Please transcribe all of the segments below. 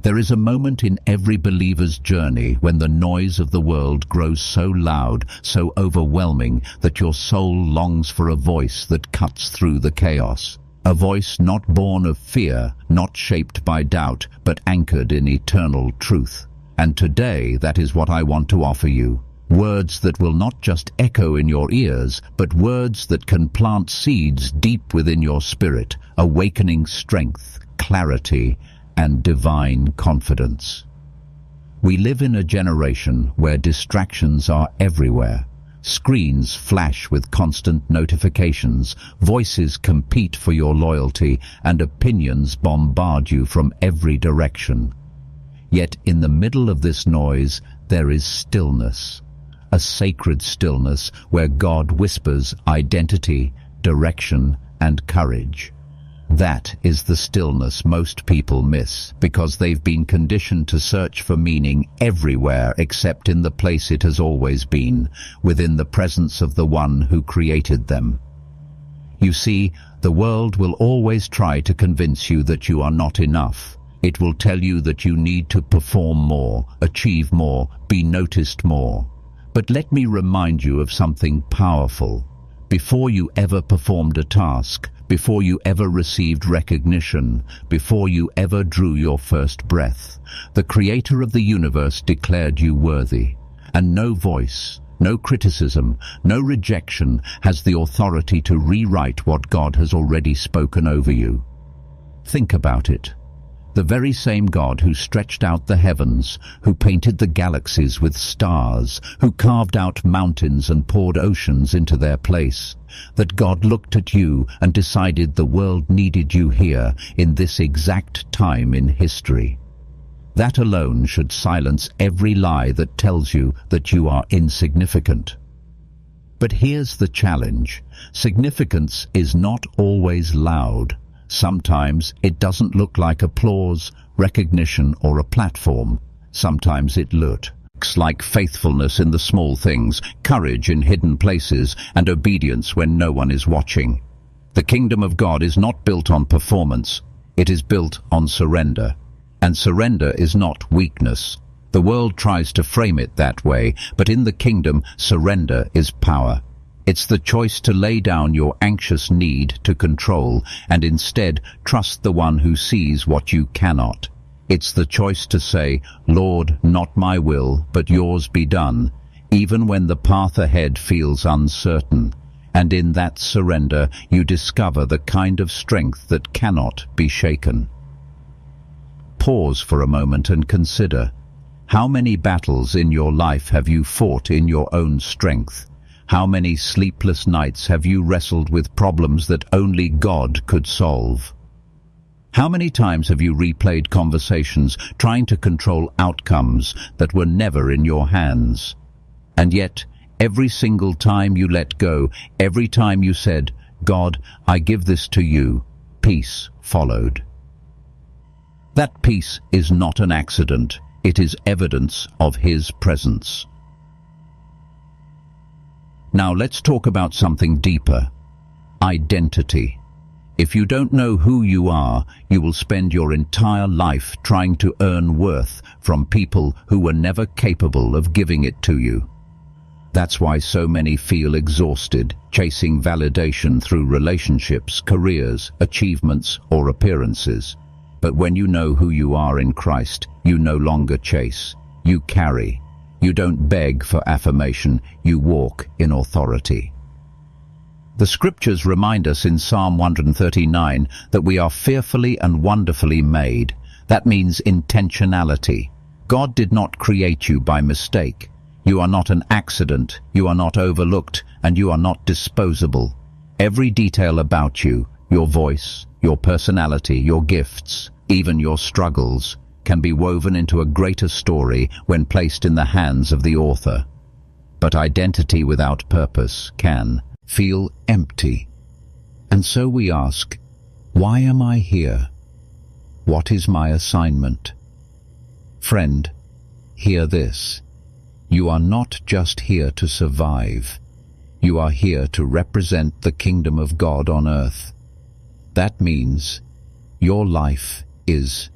There is a moment in every believer's journey when the noise of the world grows so loud, so overwhelming, that your soul longs for a voice that cuts through the chaos. A voice not born of fear, not shaped by doubt, but anchored in eternal truth. And today, that is what I want to offer you. Words that will not just echo in your ears, but words that can plant seeds deep within your spirit, awakening strength, clarity, and divine confidence. We live in a generation where distractions are everywhere. Screens flash with constant notifications, voices compete for your loyalty, and opinions bombard you from every direction. Yet in the middle of this noise, there is stillness, a sacred stillness where God whispers identity, direction, and courage. That is the stillness most people miss, because they've been conditioned to search for meaning everywhere except in the place it has always been, within the presence of the one who created them. You see, the world will always try to convince you that you are not enough. It will tell you that you need to perform more, achieve more, be noticed more. But let me remind you of something powerful. Before you ever performed a task, before you ever received recognition, before you ever drew your first breath, the Creator of the universe declared you worthy. And no voice, no criticism, no rejection has the authority to rewrite what God has already spoken over you. Think about it. The very same God who stretched out the heavens, who painted the galaxies with stars, who carved out mountains and poured oceans into their place, that God looked at you and decided the world needed you here in this exact time in history. That alone should silence every lie that tells you that you are insignificant. But here's the challenge. Significance is not always loud. Sometimes it doesn't look like applause, recognition, or a platform. Sometimes it looks like faithfulness in the small things, courage in hidden places, and obedience when no one is watching. The kingdom of God is not built on performance. It is built on surrender. And surrender is not weakness. The world tries to frame it that way, but in the kingdom, surrender is power. It's the choice to lay down your anxious need to control and instead trust the one who sees what you cannot. It's the choice to say, Lord, not my will, but yours be done, even when the path ahead feels uncertain. And in that surrender, you discover the kind of strength that cannot be shaken. Pause for a moment and consider, how many battles in your life have you fought in your own strength? How many sleepless nights have you wrestled with problems that only God could solve? How many times have you replayed conversations trying to control outcomes that were never in your hands? And yet, every single time you let go, every time you said, God, I give this to you, peace followed. That peace is not an accident. It is evidence of His presence. Now let's talk about something deeper. Identity. If you don't know who you are, you will spend your entire life trying to earn worth from people who were never capable of giving it to you. That's why so many feel exhausted, chasing validation through relationships, careers, achievements, or appearances. But when you know who you are in Christ, you no longer chase, you carry. You don't beg for affirmation, you walk in authority. The scriptures remind us in Psalm 139 that we are fearfully and wonderfully made. That means intentionality. God did not create you by mistake. You are not an accident, you are not overlooked, and you are not disposable. Every detail about you, your voice, your personality, your gifts, even your struggles, can be woven into a greater story when placed in the hands of the author. But identity without purpose can feel empty. And so we ask, why am I here? What is my assignment? Friend, hear this. You are not just here to survive. You are here to represent the kingdom of God on earth. That means your life is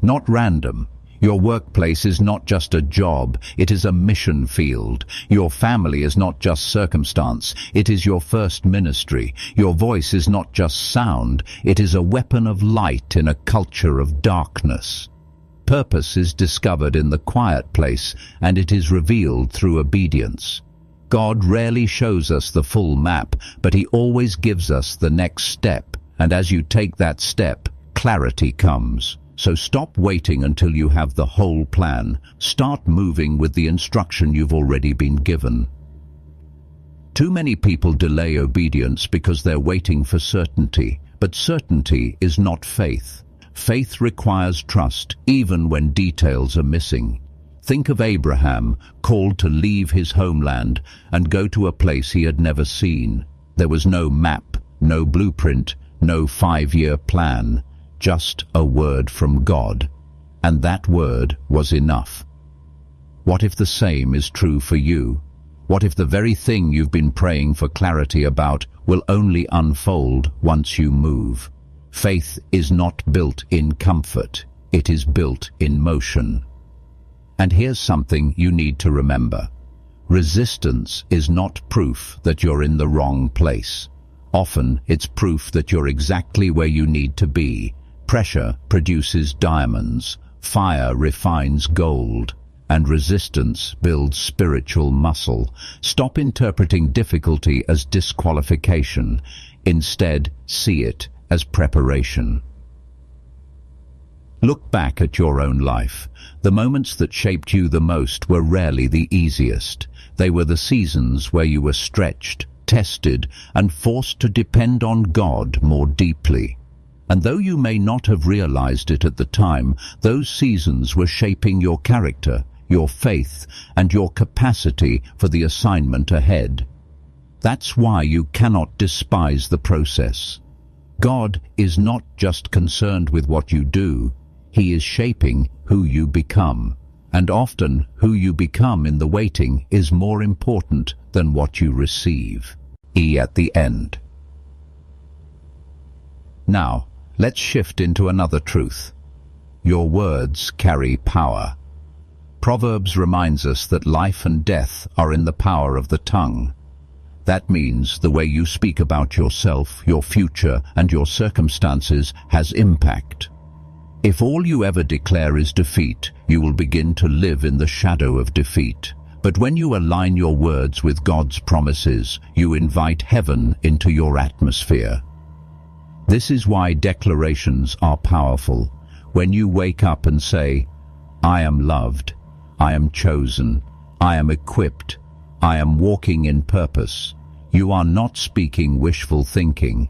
not random. Your workplace is not just a job, it is a mission field. Your family is not just circumstance, it is your first ministry. Your voice is not just sound, it is a weapon of light in a culture of darkness. Purpose is discovered in the quiet place, and it is revealed through obedience. God rarely shows us the full map, but He always gives us the next step, and as you take that step, clarity comes. So stop waiting until you have the whole plan. Start moving with the instruction you've already been given. Too many people delay obedience because they're waiting for certainty, but certainty is not faith. Faith requires trust, even when details are missing. Think of Abraham, called to leave his homeland and go to a place he had never seen. There was no map, no blueprint, no 5-year plan. Just a word from God, and that word was enough. What if the same is true for you? What if the very thing you've been praying for clarity about will only unfold once you move? Faith is not built in comfort, it is built in motion. And here's something you need to remember. Resistance is not proof that you're in the wrong place. Often it's proof that you're exactly where you need to be. Pressure produces diamonds, fire refines gold, and resistance builds spiritual muscle. Stop interpreting difficulty as disqualification. Instead, see it as preparation. Look back at your own life. The moments that shaped you the most were rarely the easiest. They were the seasons where you were stretched, tested, and forced to depend on God more deeply. And though you may not have realized it at the time, those seasons were shaping your character, your faith, and your capacity for the assignment ahead. That's why you cannot despise the process. God is not just concerned with what you do, He is shaping who you become. And often, who you become in the waiting is more important than what you receive. At the end. Now, let's shift into another truth. Your words carry power. Proverbs reminds us that life and death are in the power of the tongue. That means the way you speak about yourself, your future, and your circumstances has impact. If all you ever declare is defeat, you will begin to live in the shadow of defeat. But when you align your words with God's promises, you invite heaven into your atmosphere. This is why declarations are powerful. When you wake up and say, I am loved, I am chosen, I am equipped, I am walking in purpose, you are not speaking wishful thinking.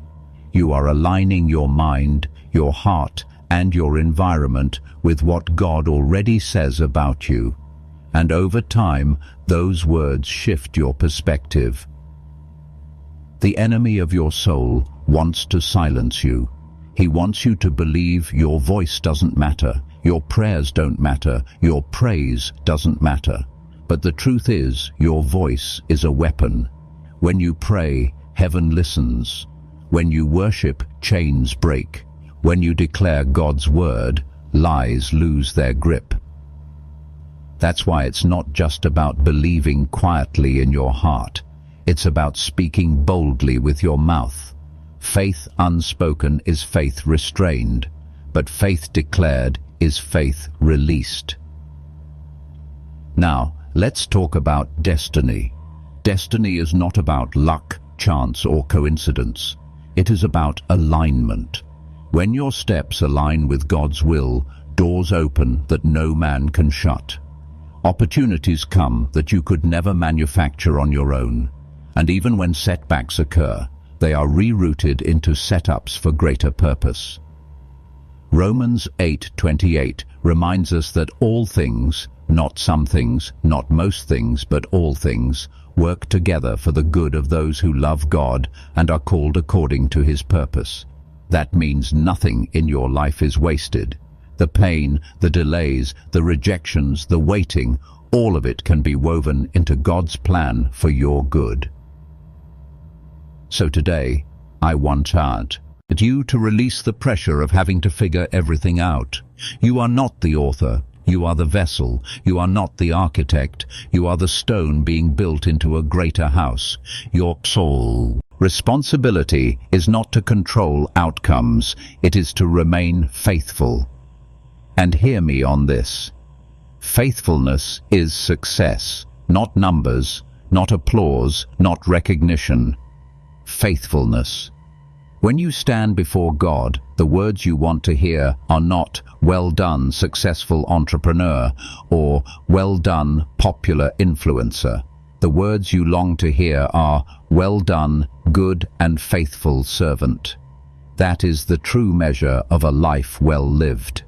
You are aligning your mind, your heart, and your environment with what God already says about you. And over time, those words shift your perspective. The enemy of your soul wants to silence you. He wants you to believe your voice doesn't matter, your prayers don't matter, your praise doesn't matter. But the truth is, your voice is a weapon. When you pray, heaven listens. When you worship, chains break. When you declare God's word, lies lose their grip. That's why it's not just about believing quietly in your heart. It's about speaking boldly with your mouth. Faith unspoken is faith restrained, but faith declared is faith released. Now, let's talk about destiny. Destiny is not about luck, chance, or coincidence. It is about alignment. When your steps align with God's will, doors open that no man can shut. Opportunities come that you could never manufacture on your own. And even when setbacks occur, they are rerouted into setups for greater purpose. Romans 8:28 reminds us that all things, not some things, not most things, but all things, work together for the good of those who love God and are called according to His purpose. That means nothing in your life is wasted. The pain, the delays, the rejections, the waiting, all of it can be woven into God's plan for your good. So today, I want you to release the pressure of having to figure everything out. You are not the author. You are the vessel. You are not the architect. You are the stone being built into a greater house. Your soul. Responsibility is not to control outcomes. It is to remain faithful. And hear me on this. Faithfulness is success, not numbers, not applause, not recognition. Faithfulness. When you stand before God, the words you want to hear are not "well done, successful entrepreneur" or "well done, popular influencer." The words you long to hear are "well done, good and faithful servant." That is the true measure of a life well lived.